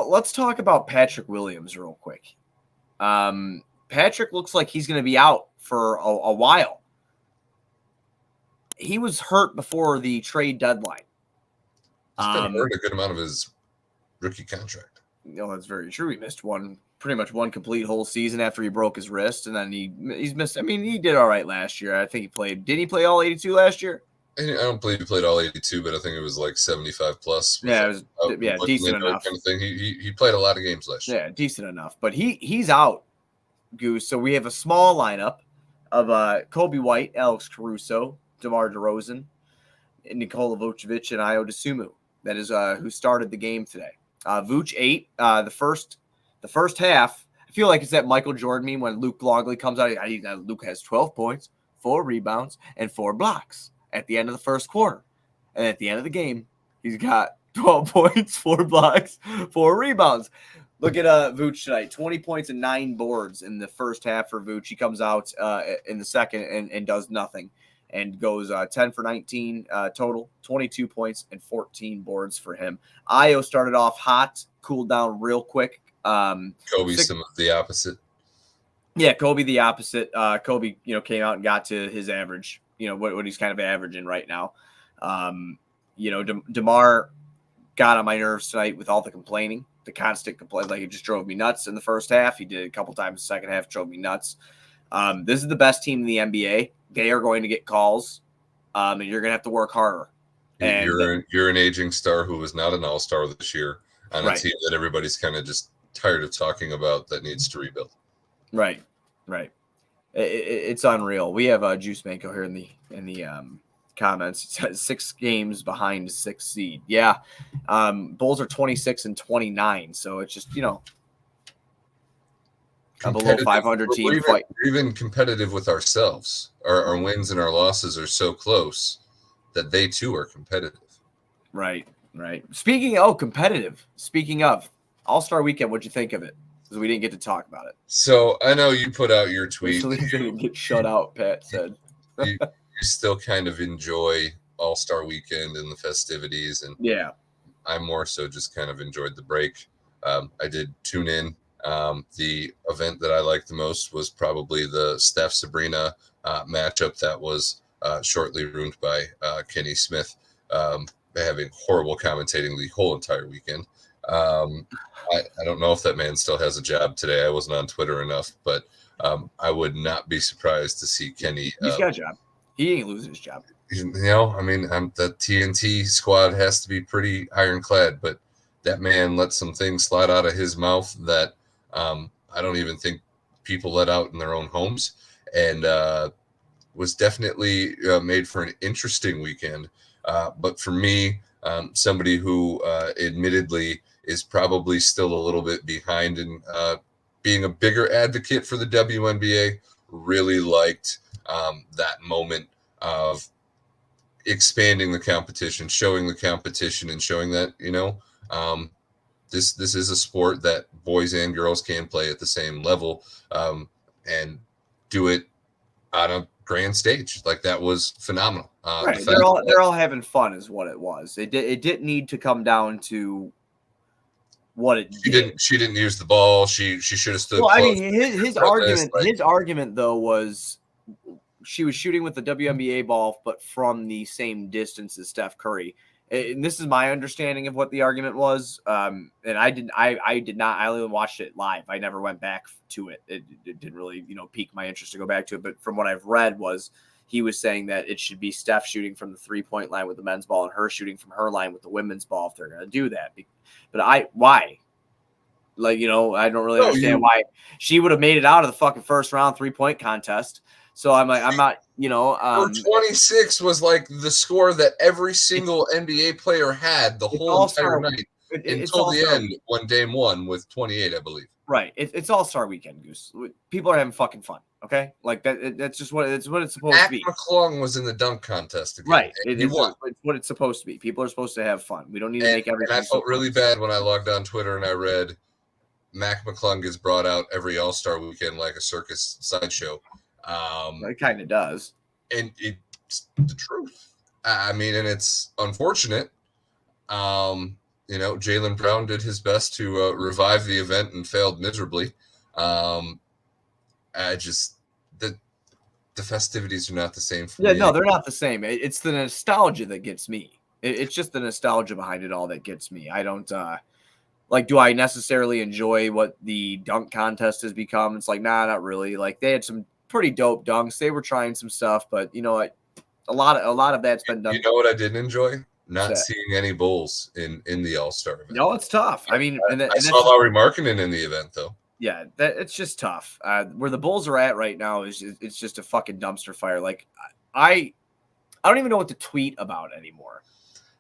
let's talk about Patrick Williams real quick. Patrick looks like he's going to be out for a while. He was hurt before the trade deadline. He's been hurt a good amount of his rookie contract. That's very true. He missed pretty much one complete whole season after he broke his wrist, and then he's missed. I mean, he did all right last year. I think he played. Did he play all 82 last year? I don't believe he played all 82, but I think it was like 75 plus. Yeah, it was decent enough. Kind of thing. He played a lot of games last year. Yeah, decent enough. But he's out, Goose. So we have a small lineup of Kobe White, Alex Caruso, DeMar DeRozan, Nikola Vucevic, and Ayo Dosunmu. That is who started the game today. Vooch 8. The first half, I feel like it's that Michael Jordan meme when Luke Longley comes out. Luke has 12 points, 4 rebounds, and 4 blocks at the end of the first quarter. And at the end of the game, he's got 12 points, 4 blocks, 4 rebounds. Look at Vooch tonight. 20 points and 9 boards in the first half for Vooch. He comes out in the second and does nothing and goes 10 for 19 total, 22 points and 14 boards for him. Ayo started off hot, cooled down real quick. Kobe, some of the opposite. Yeah, Kobe the opposite. Kobe, came out and got to his average, what he's kind of averaging right now. DeMar got on my nerves tonight with all the complaining, the constant complaint. Like, it just drove me nuts in the first half. He did it a couple times in the second half, drove me nuts. This is the best team in the NBA. They are going to get calls, and you're going to have to work harder. And you're an aging star who was not an all-star this year on a team that everybody's kind of just tired of talking about that needs to rebuild. Right. It's unreal. We have Juice Manko here in the comments. It says 6 games behind 6th seed. Yeah, Bulls are 26 and 29, so it's just a below 500 team fight. We're even competitive with ourselves. Our wins and our losses are so close that they too are competitive. Right. Speaking of All-Star Weekend, what'd you think of it? Because we didn't get to talk about it. So I know you put out your tweet. Didn't get shut out, Pat said. you still kind of enjoy All-Star Weekend and the festivities, and yeah, I more so just kind of enjoyed the break. I did tune in. The event that I liked the most was probably the Steph Sabrina matchup that was shortly ruined by Kenny Smith having horrible commentating the whole entire weekend. I don't know if that man still has a job today. I wasn't on Twitter enough, but I would not be surprised to see Kenny. He's got a job. He ain't losing his job. The TNT squad has to be pretty ironclad, but that man let some things slide out of his mouth that I don't even think people let out in their own homes, and was definitely made for an interesting weekend. But for me, somebody who admittedly is probably still a little bit behind in being a bigger advocate for the WNBA, really liked that moment of expanding the competition, showing the competition, and showing that, this is a sport that boys and girls can play at the same level, and do it on a grand stage. Like, that was phenomenal. Right. They're all having fun is what it was. It didn't need to come down to what it did. She didn't use the ball. She should have stood. Well, I mean, his argument though was she was shooting with the WNBA ball, but from the same distance as Steph Curry. And this is my understanding of what the argument was. And I did not. I only watched it live. I never went back to it. It didn't really, pique my interest to go back to it. But from what I've read was he was saying that it should be Steph shooting from the 3-point line with the men's ball and her shooting from her line with the women's ball if they're going to do that. But why? Like, I don't really understand why she would have made it out of the fucking first round 3-point contest. So I'm like, I'm not, 26 was like the score that every single NBA player had the whole entire night until the end when Dame won with 28, I believe. Right. It's All-Star Weekend, Goose. People are having fucking fun. Okay, like that. That's just what it's supposed to be. McClung was in the dunk contest again. Right. It's what it's supposed to be. People are supposed to have fun. We don't need to make everything. And I felt really bad when I logged on Twitter and I read Mac McClung is brought out every All-Star Weekend like a circus sideshow. It kind of does. And it's the truth. I mean, and it's unfortunate. Jaylen Brown did his best to revive the event and failed miserably. I just the festivities are not the same for Yeah, me. no, they're not the same. It's the nostalgia that gets me. It's just the nostalgia behind it all that gets me. I don't like, do I necessarily enjoy what the dunk contest has become? It's like, nah, not really. Like, they had some pretty dope dunks. They were trying some stuff, but you know what? A lot of that's been done. You know what I didn't enjoy? What's Not that? seeing any Bulls in the All Star event. No, it's tough. I mean, and I saw that's just, Lowry Markkinen in the event though. yeah, that it's just tough. Where the Bulls are at right now is it's just a fucking dumpster fire. Like, I I don't even know what to tweet about anymore.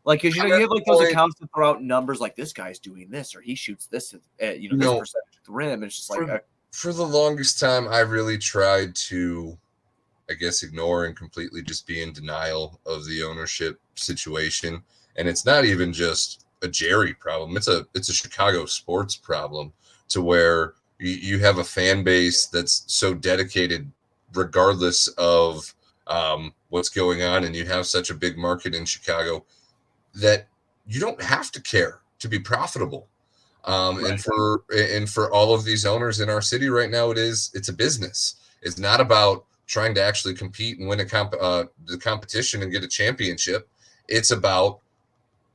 Like, because I'm you at have the like those point, accounts that throw out numbers like this guy's doing this or he shoots this at you this know, percentage at the rim. It's just like, for the longest time, I really tried to, I guess, ignore and completely just be in denial of the ownership situation. And it's not even just a Jerry problem. It's a Chicago sports problem, to where you have a fan base that's so dedicated regardless of what's going on, and you have such a big market in Chicago that you don't have to care to be profitable. right. And for all of these owners in our city right now, it's a business. It's not about trying to actually compete and win the competition and get a championship. It's about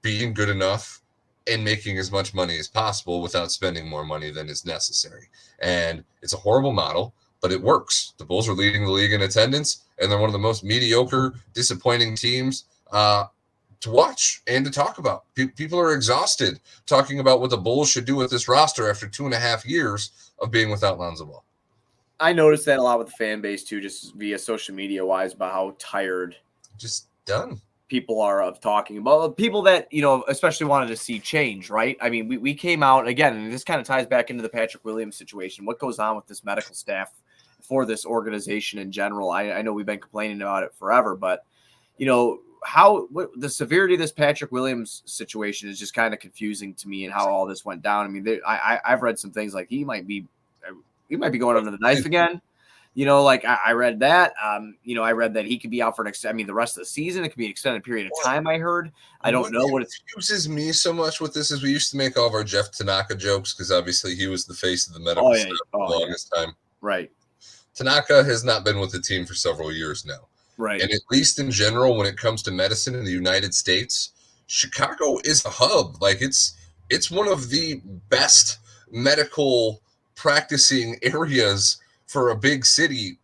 being good enough and making as much money as possible without spending more money than is necessary. And it's a horrible model, but it works. The Bulls are leading the league in attendance, and they're one of the most mediocre, disappointing teams to watch and to talk about. People are exhausted talking about what the Bulls should do with this roster after 2.5 years of being without Lonzo Ball. I noticed that a lot with the fan base too, just via social media wise, about how tired Just done. people are of talking about people that, especially wanted to see change, right? I mean, we came out again, and this kind of ties back into the Patrick Williams situation. What goes on with this medical staff for this organization in general? I know we've been complaining about it forever, but the severity of this Patrick Williams situation is just kind of confusing to me, and how all this went down. I mean, I've read some things like he might be going under the knife again. Like I read that. I read that he could be out for the rest of the season. It could be an extended period of time. I heard. I don't know what it's. Confuses me so much with this is we used to make all of our Jeff Tanaka jokes because obviously he was the face of the medical staff for the longest time. Right. Tanaka has not been with the team for several years now. Right. And at least in general, when it comes to medicine in the United States, Chicago is a hub. Like it's one of the best medical practicing areas for a big city,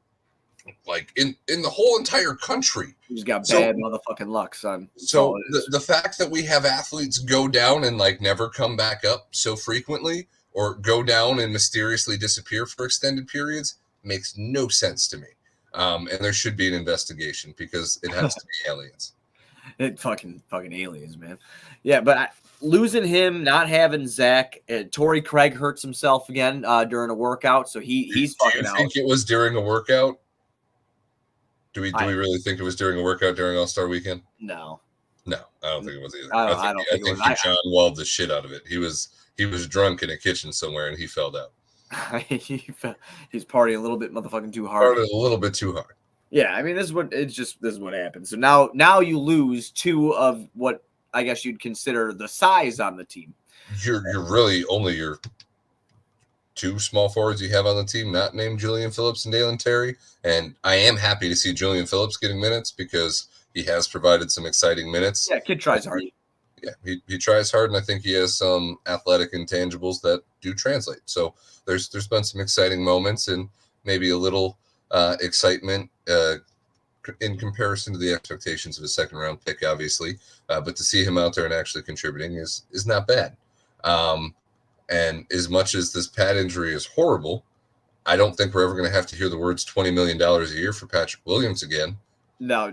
like in the whole entire country. He's got bad motherfucking luck, son. So the fact that we have athletes go down and like never come back up so frequently, or go down and mysteriously disappear for extended periods, makes no sense to me. And there should be an investigation because it has to be aliens. It fucking aliens, man. Yeah, but losing him, not having Zach, Torrey Craig hurts himself again during a workout, so he's fucking out. Do you think it was during a workout? Do we really think it was during a workout during All-Star Weekend? No, I don't think it was either. I don't think he John walled the shit out of it. He was drunk in a kitchen somewhere and he fell down. He's partying a little bit motherfucking too hard. Partying a little bit too hard. Yeah, I mean, this is what happens. So now you lose two of what I guess you'd consider the size on the team. You're really only your two small forwards you have on the team, not named Julian Phillips and Dalen Terry. And I am happy to see Julian Phillips getting minutes because he has provided some exciting minutes. Yeah, kid tries hard. Yeah, he tries hard, and I think he has some athletic intangibles that do translate. So there's been some exciting moments and maybe a little excitement in comparison to the expectations of a second round pick, obviously. But to see him out there and actually contributing is not bad. And as much as this pad injury is horrible, I don't think we're ever going to have to hear the words $20 million a year for Patrick Williams again. No.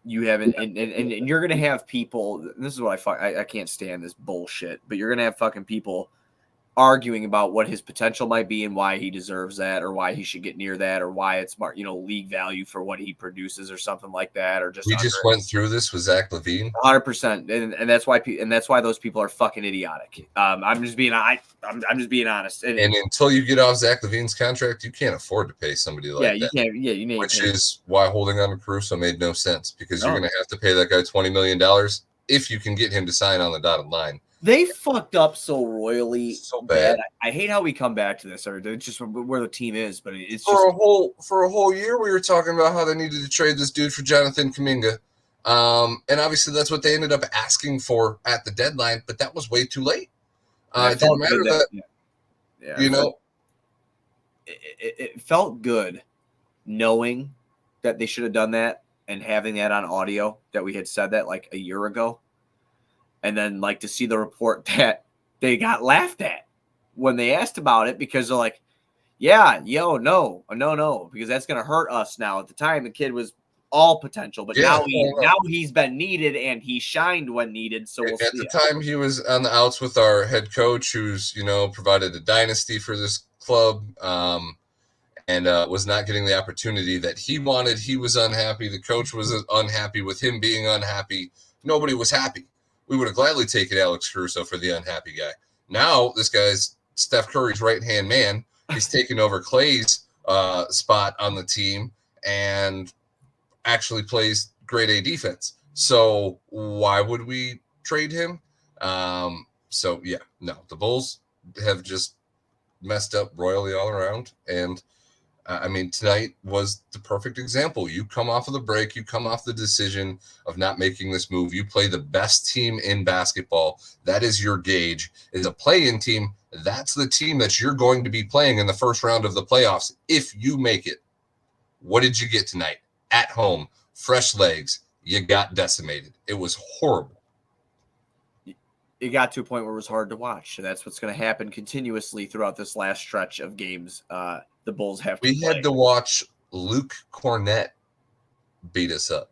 You haven't, and you're going to have people. This is what I can't stand this bullshit. But you're going to have fucking people arguing about what his potential might be and why he deserves that, or why he should get near that, or why it's league value for what he produces, or something like that, or just we just went through this with Zach LaVine. 100%, and that's why those people are fucking idiotic. I'm just being honest. And until you get off Zach LaVine's contract, you can't afford to pay somebody like that. You can't. Yeah, you need. Which is why holding on to Caruso made no sense because you're going to have to pay that guy $20 million if you can get him to sign on the dotted line. They fucked up so royally So bad. I hate how we come back to this, or it's just where the team is, but it's For just a whole year, we were talking about how they needed to trade this dude for Jonathan Kuminga. And obviously that's what they ended up asking for at the deadline, but that was way too late. It didn't matter that, you know. It felt good knowing that they should have done that and having that on audio that we had said that like a year ago. And then like to see the report that they got laughed at when they asked about it because they're like, yeah, no, because that's going to hurt us now. At the time, the kid was all potential, but now he's been needed and he shined when needed. So we'll see. At the time, he was on the outs with our head coach, who's provided a dynasty for this club, and was not getting the opportunity that he wanted. He was unhappy. The coach was unhappy with him being unhappy. Nobody was happy. We would have gladly taken Alex Caruso for the unhappy guy. Now this guy's Steph Curry's right-hand man. He's taken over Clay's spot on the team and actually plays grade A defense. So why would we trade him? So yeah, no, the Bulls have just messed up royally all around. And I mean, tonight was the perfect example. You come off of the break, you come off the decision of not making this move. You play the best team in basketball. That is your gauge. Is a play-in team. That's the team that you're going to be playing in the first round of the playoffs if you make it. What did you get tonight? At home, fresh legs. You got decimated. It was horrible. It got to a point where it was hard to watch. And that's what's going to happen continuously throughout this last stretch of games. The Bulls have to We had to watch Luke Cornett beat us up.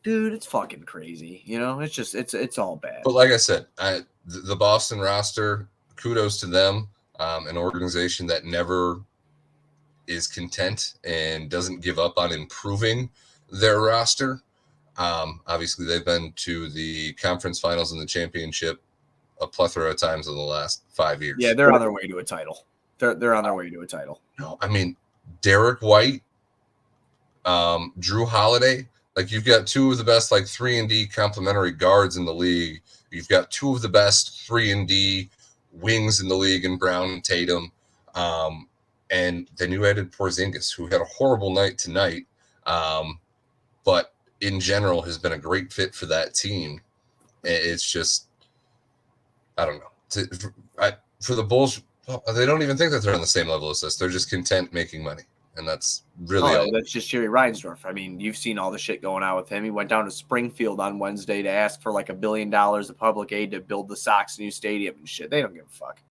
Dude, it's fucking crazy. It's just it's all bad. But like I said, the Boston roster, kudos to them. An organization that never is content and doesn't give up on improving their roster. Obviously, they've been to the conference finals and the championship a plethora of times in the last 5 years. Yeah, they're on their way to a title. They're on their way to a title. No, I mean, Derek White, Drew Holiday, like you've got two of the best 3-and-D complementary guards in the league. You've got two of the best 3-and-D wings in the league in Brown and Tatum. And then you added Porzingis, who had a horrible night tonight, but in general has been a great fit for that team. It's just, I don't know. For the Bulls, they don't even think that they're on the same level as us. They're just content making money. And that's really all. That's just Jerry Reinsdorf. I mean, you've seen all the shit going on with him. He went down to Springfield on Wednesday to ask for $1 billion of public aid to build the Sox new stadium and shit. They don't give a fuck.